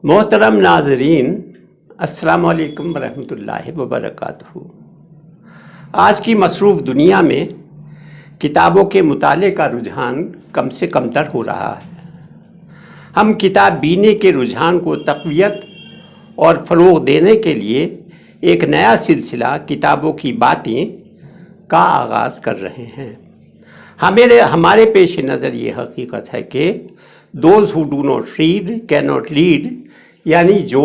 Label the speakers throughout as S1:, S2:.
S1: محترم ناظرین، السلام علیکم ورحمۃ وبرکاتہ۔ آج کی مصروف دنیا میں کتابوں کے مطالعے کا رجحان کم سے کم تر ہو رہا ہے۔ ہم کتاب بینی کے رجحان کو تقویت اور فروغ دینے کے لیے ایک نیا سلسلہ کتابوں کی باتیں کا آغاز کر رہے ہیں۔ ہمارے پیش نظر یہ حقیقت ہے کہ those who do not read cannot lead، یعنی جو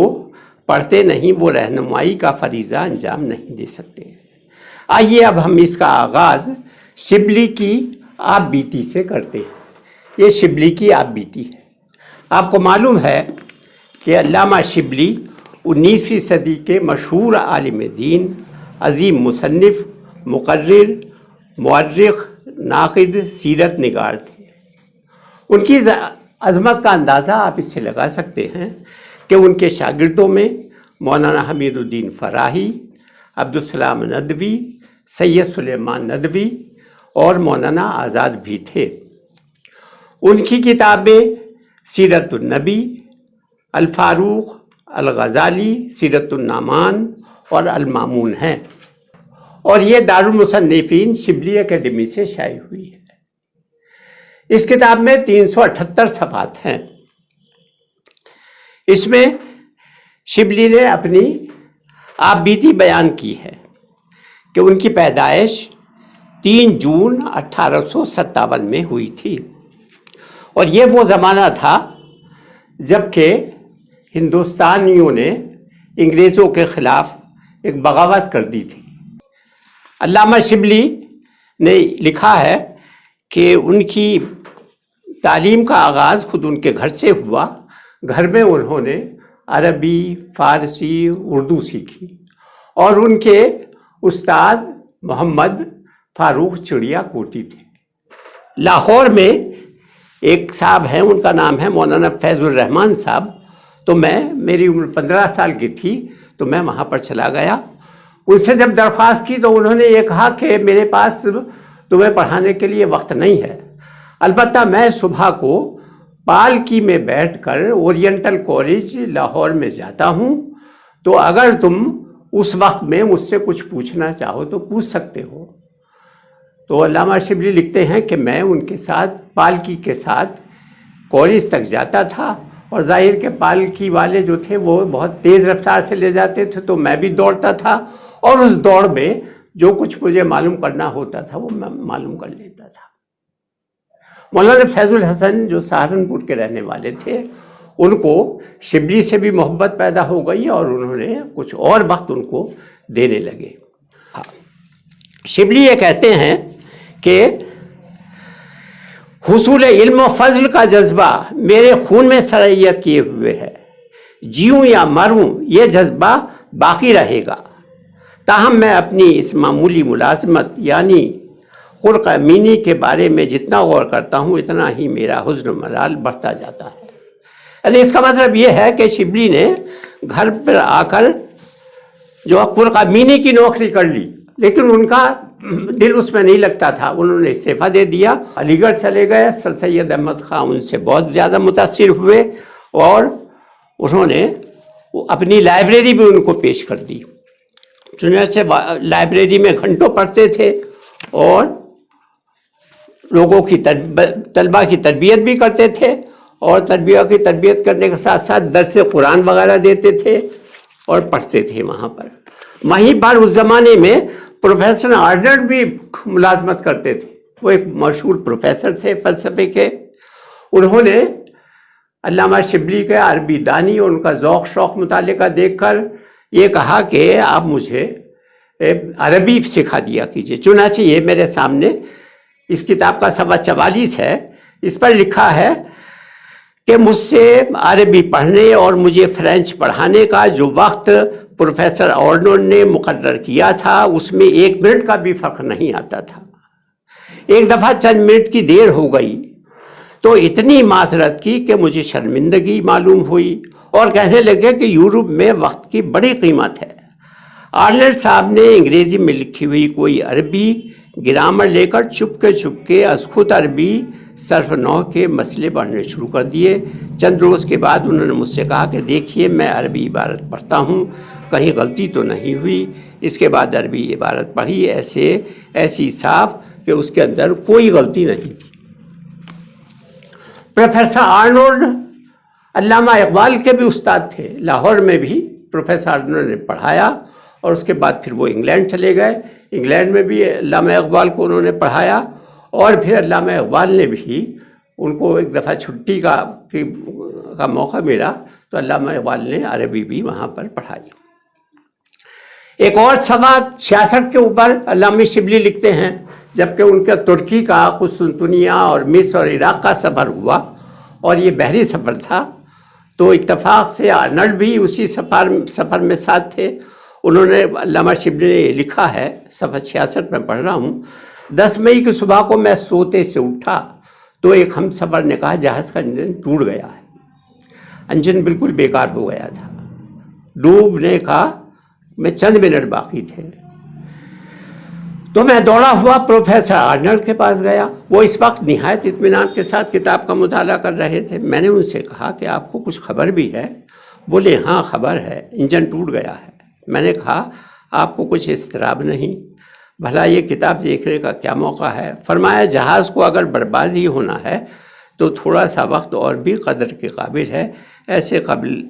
S1: پڑھتے نہیں وہ رہنمائی کا فریضہ انجام نہیں دے سکتے۔ آئیے اب ہم اس کا آغاز شبلی کی آپ بیتی سے کرتے ہیں۔ یہ شبلی کی آپ بیتی ہے۔ آپ کو معلوم ہے کہ علامہ شبلی 19ویں صدی کے مشہور عالم دین، عظیم مصنف، مقرر، مورخ، ناقد، سیرت نگار تھے۔ ان کی عظمت کا اندازہ آپ اس سے لگا سکتے ہیں کہ ان کے شاگردوں میں مولانا حمید الدین فراہی، عبدالسلام ندوی، سید سلیمان ندوی اور مولانا آزاد بھی تھے۔ ان کی کتابیں سیرت النبی، الفاروق، الغزالی، سیرت النعمان اور المامون ہیں، اور یہ دارالمصنفین شبلی اکیڈمی سے شائع ہوئی ہے۔ اس کتاب میں 378 صفحات ہیں۔ اس میں شبلی نے اپنی آپ بیتی بیان کی ہے کہ ان کی پیدائش 3 جون 1857 میں ہوئی تھی، اور یہ وہ زمانہ تھا جب کہ ہندوستانیوں نے انگریزوں کے خلاف ایک بغاوت کر دی تھی۔ علامہ شبلی نے لکھا ہے کہ ان کی تعلیم کا آغاز خود ان کے گھر سے ہوا۔ گھر میں انہوں نے عربی، فارسی، اردو سیکھی، اور ان کے استاد محمد فاروق چڑیا کوٹی تھے۔ لاہور میں ایک صاحب ہیں، ان کا نام ہے مولانا فیض الرحمان صاحب، تو میری عمر 15 سال کی تھی تو میں وہاں پر چلا گیا۔ ان سے جب درخواست کی تو انہوں نے یہ کہا کہ میرے پاس تمہیں پڑھانے کے لیے وقت نہیں ہے، البتہ میں صبح کو پالکی میں بیٹھ کر اورینٹل کالج لاہور میں جاتا ہوں، تو اگر تم اس وقت میں مجھ سے کچھ پوچھنا چاہو تو پوچھ سکتے ہو۔ تو علامہ شبلی لکھتے ہیں کہ میں ان کے ساتھ پالکی کے ساتھ کالج تک جاتا تھا، اور ظاہر کہ پالکی والے جو تھے وہ بہت تیز رفتار سے لے جاتے تھے، تو میں بھی دوڑتا تھا، اور اس دوڑ میں جو کچھ مجھے معلوم کرنا ہوتا تھا وہ میں معلوم کر لیتا تھا۔ مولانا فیض الحسن جو سہارنپور کے رہنے والے تھے، ان کو شبلی سے بھی محبت پیدا ہو گئی، اور انہوں نے کچھ اور وقت ان کو دینے لگے۔ شبلی یہ کہتے ہیں کہ حصول علم و فضل کا جذبہ میرے خون میں سرایت کیے ہوئے ہے، جیوں یا مروں یہ جذبہ باقی رہے گا، تاہم میں اپنی اس معمولی ملازمت یعنی خلق امینی کے بارے میں جتنا غور کرتا ہوں اتنا ہی میرا حزن و ملال بڑھتا جاتا ہے۔ یعنی اس کا مطلب یہ ہے کہ شبلی نے گھر پر آ کر جو خلق امینی کی نوکری کر لی، لیکن ان کا دل اس میں نہیں لگتا تھا، انہوں نے استعفیٰ دے دیا، علی گڑھ چلے گئے۔ سر سید احمد خان ان سے بہت زیادہ متاثر ہوئے، اور انہوں نے اپنی لائبریری بھی ان کو پیش کر دی۔ چنانچہ لائبریری میں گھنٹوں پڑھتے تھے، اور لوگوں کی طلبہ کی تربیت بھی کرتے تھے، اور طلبہ کی تربیت کرنے کے ساتھ ساتھ درس قرآن وغیرہ دیتے تھے اور پڑھتے تھے وہاں پر۔ وہیں پر اس زمانے میں پروفیسر آرنلڈ بھی ملازمت کرتے تھے، وہ ایک مشہور پروفیسر تھے فلسفے کے۔ انہوں نے علامہ شبلی کے عربی دانی اور ان کا ذوق شوق مطالعے کا دیکھ کر یہ کہا کہ آپ مجھے عربی سکھا دیا کیجیے۔ چنانچہ یہ میرے سامنے اس کتاب کا صفحہ 44 ہے، اس پر لکھا ہے کہ مجھ سے عربی پڑھنے اور مجھے فرینچ پڑھانے کا جو وقت پروفیسر آرنولڈ نے مقرر کیا تھا اس میں 1 منٹ کا بھی فرق نہیں آتا تھا۔ ایک دفعہ چند منٹ کی دیر ہو گئی تو اتنی معذرت کی کہ مجھے شرمندگی معلوم ہوئی، اور کہنے لگے کہ یورپ میں وقت کی بڑی قیمت ہے۔ آرنولڈ صاحب نے انگریزی میں لکھی ہوئی کوئی عربی گرامر لے کر چپ کے از خود عربی صرف نو کے مسئلے پڑھنے شروع کر دیے۔ چند روز کے بعد انہوں نے مجھ سے کہا کہ دیکھیے میں عربی عبارت پڑھتا ہوں، کہیں غلطی تو نہیں ہوئی؟ اس کے بعد عربی عبارت پڑھی، ایسی صاف کہ اس کے اندر کوئی غلطی نہیں تھی۔ پروفیسر آرنولڈ علامہ اقبال کے بھی استاد تھے، لاہور میں بھی پروفیسر آرنولڈ نے پڑھایا، اور اس کے بعد پھر وہ انگلینڈ چلے گئے۔ انگلینڈ میں بھی علامہ اقبال کو انہوں نے پڑھایا، اور پھر علامہ اقبال نے بھی ان کو ایک دفعہ چھٹی کا موقع ملا تو علامہ اقبال نے عربی بھی وہاں پر پڑھائی۔ ایک اور صفحہ 66 کے اوپر علامہ شبلی لکھتے ہیں، جبکہ ان کا ترکی کا قسطنطنیہ اور مصر اور عراق کا سفر ہوا، اور یہ بحری سفر تھا، تو اتفاق سے آرنلڈ بھی اسی سفر میں ساتھ تھے۔ انہوں نے علامہ شبلی نے لکھا ہے، صفحہ 66 میں پڑھ رہا ہوں، 10 مئی کی صبح کو میں سوتے سے اٹھا تو ایک ہم سفر نے کہا جہاز کا انجن ٹوٹ گیا ہے۔ انجن بالکل بیکار ہو گیا تھا، ڈوبنے کا میں چند منٹ باقی تھے، تو میں دوڑا ہوا پروفیسر آرنلڈ کے پاس گیا۔ وہ اس وقت نہایت اطمینان کے ساتھ کتاب کا مطالعہ کر رہے تھے۔ میں نے ان سے کہا کہ آپ کو کچھ خبر بھی ہے؟ بولے ہاں خبر ہے، انجن ٹوٹ گیا ہے۔ میں نے کہا آپ کو کچھ اضطراب نہیں؟ بھلا یہ کتاب دیکھنے کا کیا موقع ہے؟ فرمایا جہاز کو اگر برباد ہی ہونا ہے تو تھوڑا سا وقت اور بھی قدر کے قابل ہے، ایسے قابل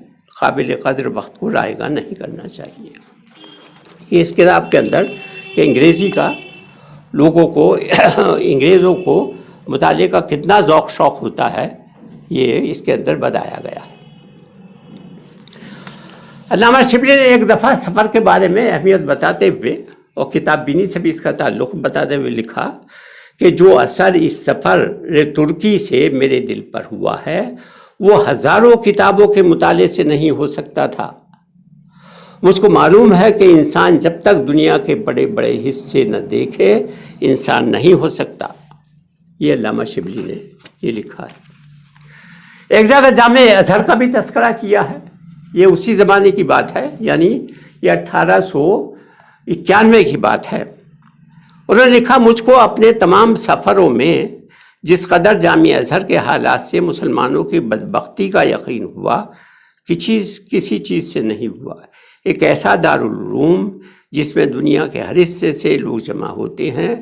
S1: قدر وقت کو رائے گاہ نہیں کرنا چاہیے۔ یہ اس کتاب کے اندر کہ انگریزی کا انگریزوں کو مطالعے کا کتنا ذوق شوق ہوتا ہے، یہ اس کے اندر بتایا گیا ہے۔ علامہ شبلی نے ایک دفعہ سفر کے بارے میں اہمیت بتاتے ہوئے اور کتاب بینی سے بھی اس کا تعلق بتاتے ہوئے لکھا کہ جو اثر اس سفر ترکی سے میرے دل پر ہوا ہے وہ ہزاروں کتابوں کے مطالعے سے نہیں ہو سکتا تھا۔ مجھ کو معلوم ہے کہ انسان جب تک دنیا کے بڑے بڑے حصے نہ دیکھے انسان نہیں ہو سکتا۔ یہ علامہ شبلی نے یہ لکھا ہے۔ ایک جگہ جامع ازہر کا بھی تذکرہ کیا ہے، یہ اسی زمانے کی بات ہے، یعنی یہ 1891 کی بات ہے۔ انہوں نے لکھا مجھ کو اپنے تمام سفروں میں جس قدر جامع ازہر کے حالات سے مسلمانوں کی بدبختی کا یقین ہوا کسی چیز سے نہیں ہوا۔ ایک ایسا دارالعلوم جس میں دنیا کے ہر حصے سے لوگ جمع ہوتے ہیں،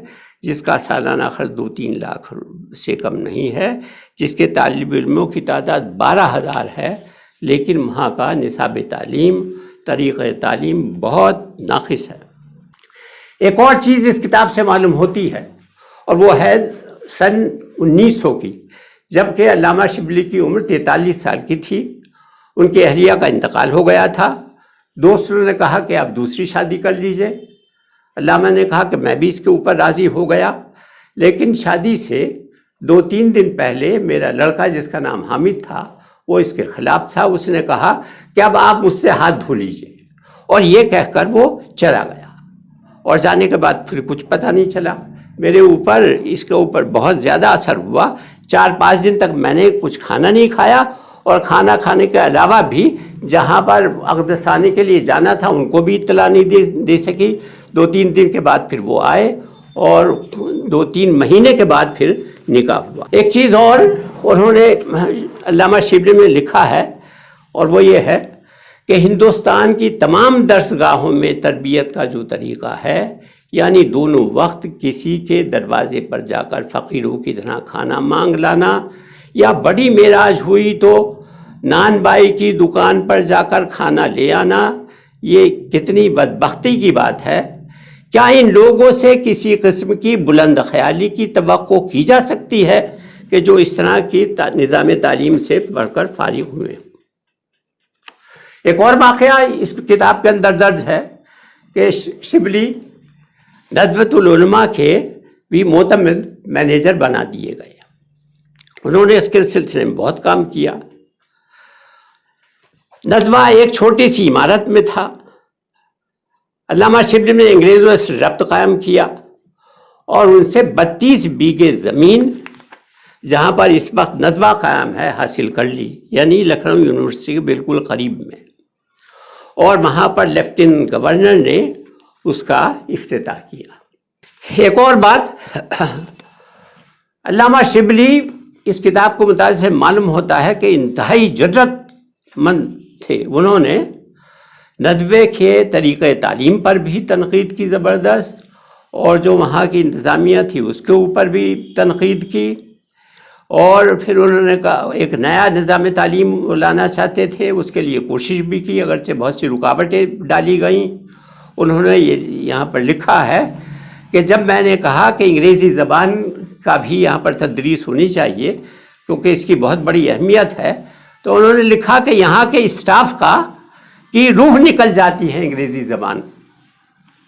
S1: جس کا سالانہ خرچ 2-3 لاکھ سے کم نہیں ہے، جس کے طالب علموں کی تعداد 12,000 ہے، لیکن وہاں کا نصاب تعلیم، طریقہ تعلیم بہت ناقص ہے۔ ایک اور چیز اس کتاب سے معلوم ہوتی ہے، اور وہ ہے سن 1900 کی، جبکہ علامہ شبلی کی عمر 43 سال کی تھی۔ ان کی اہلیہ کا انتقال ہو گیا تھا۔ دوستوں نے کہا کہ آپ دوسری شادی کر لیجئے۔ علامہ نے کہا کہ میں بھی اس کے اوپر راضی ہو گیا، لیکن شادی سے 2-3 دن پہلے میرا لڑکا جس کا نام حامد تھا وہ اس کے خلاف تھا۔ اس نے کہا کہ اب آپ مجھ سے ہاتھ دھو لیجئے، اور یہ کہہ کر وہ چلا گیا، اور جانے کے بعد پھر کچھ پتہ نہیں چلا۔ میرے اوپر اس کے اوپر بہت زیادہ اثر ہوا۔ 4-5 دن تک میں نے کچھ کھانا نہیں کھایا، اور کھانا کھانے کے علاوہ بھی جہاں پر عقد ثانی کے لیے جانا تھا ان کو بھی اطلاع نہیں دے سکی۔ 2-3 دن کے بعد پھر وہ آئے، اور 2-3 مہینے کے بعد پھر نکاح ہوا۔ ایک چیز اور انہوں نے علامہ شبلی میں لکھا ہے، اور وہ یہ ہے کہ ہندوستان کی تمام درسگاہوں میں تربیت کا جو طریقہ ہے، یعنی دونوں وقت کسی کے دروازے پر جا کر فقیروں کی طرح کھانا مانگ لانا، یا بڑی معراج ہوئی تو نان بائی کی دکان پر جا کر کھانا لے آنا، یہ کتنی بدبختی کی بات ہے۔ کیا ان لوگوں سے کسی قسم کی بلند خیالی کی توقع کی جا سکتی ہے کہ جو اس طرح کی نظام تعلیم سے پڑھ کر فارغ ہوئے؟ ایک اور واقعہ اس کتاب کے اندر درج ہے کہ شبلی ندوۃ العلماء کے بھی معتمد مینیجر بنا دیے گئے۔ انہوں نے اس کے سلسلے میں بہت کام کیا۔ ندوہ ایک چھوٹی سی عمارت میں تھا۔ علامہ شبلی نے انگریزوں سے ربط قائم کیا اور ان سے 32 بیگھے زمین جہاں پر اس وقت ندوہ قائم ہے حاصل کر لی، یعنی لکھنؤ یونیورسٹی کے بالکل قریب میں، اور وہاں پر لیفٹیننٹ گورنر نے اس کا افتتاح کیا۔ ایک اور بات، علامہ شبلی اس کتاب کو مطالعے سے معلوم ہوتا ہے کہ انتہائی جرأت مند تھے. انہوں نے ندوے کے طریقۂ تعلیم پر بھی تنقید کی زبردست، اور جو وہاں کی انتظامیہ تھی اس کے اوپر بھی تنقید کی، اور پھر انہوں نے کہا ایک نیا نظام تعلیم لانا چاہتے تھے، اس کے لیے کوشش بھی کی، اگرچہ بہت سی رکاوٹیں ڈالی گئیں. انہوں نے یہاں پر لکھا ہے کہ جب میں نے کہا کہ انگریزی زبان کا بھی یہاں پر تدریس ہونی چاہیے کیونکہ اس کی بہت بڑی اہمیت ہے، تو انہوں نے لکھا کہ یہاں کے اسٹاف کی روح نکل جاتی ہے انگریزی زبان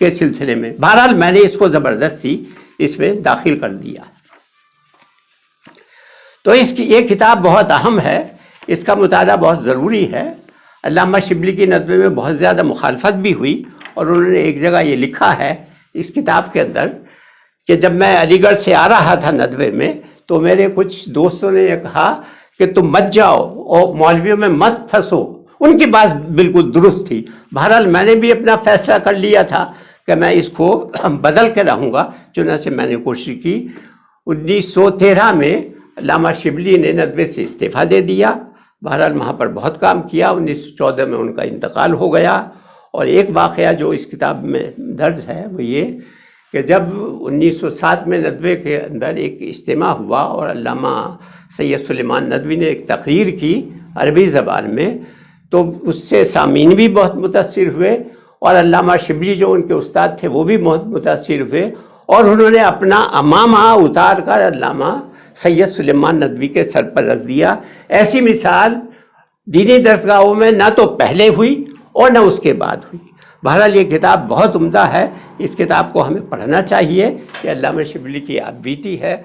S1: کے سلسلے میں. بہرحال میں نے اس کو زبردستی اس میں داخل کر دیا. تو اس کی یہ کتاب بہت اہم ہے، اس کا مطالعہ بہت ضروری ہے. علامہ شبلی کی ندوے میں بہت زیادہ مخالفت بھی ہوئی، اور انہوں نے ایک جگہ یہ لکھا ہے اس کتاب کے اندر کہ جب میں علی گڑھ سے آ رہا تھا ندوے میں تو میرے کچھ دوستوں نے یہ کہا کہ تم مت جاؤ اور مولویوں میں مت پھنسو. ان کی بات بالکل درست تھی. بہرحال میں نے بھی اپنا فیصلہ کر لیا تھا کہ میں اس کو بدل کے رہوں گا، چنانچہ میں نے کوشش کی. 1913 میں علامہ شبلی نے ندوے سے استعفیٰ دے دیا. بہرحال وہاں پر بہت کام کیا. 1914 میں ان کا انتقال ہو گیا. اور ایک واقعہ جو اس کتاب میں درج ہے وہ یہ کہ جب 1907 میں ندوے کے اندر ایک اجتماع ہوا اور علامہ سید سلیمان ندوی نے ایک تقریر کی عربی زبان میں، تو اس سے سامعین بھی بہت متاثر ہوئے، اور علامہ شبلی جو ان کے استاد تھے وہ بھی بہت متاثر ہوئے، اور انہوں نے اپنا امامہ اتار کر علامہ سید سلیمان ندوی کے سر پر رکھ دیا. ایسی مثال دینی درسگاہوں میں نہ تو پہلے ہوئی اور نہ اس کے بعد ہوئی. بہرحال یہ کتاب بہت عمدہ ہے، اس کتاب کو ہمیں پڑھنا چاہیے. یہ علامہ شبلی کی آپ بیتی ہے.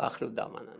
S1: آخر الدعوانا.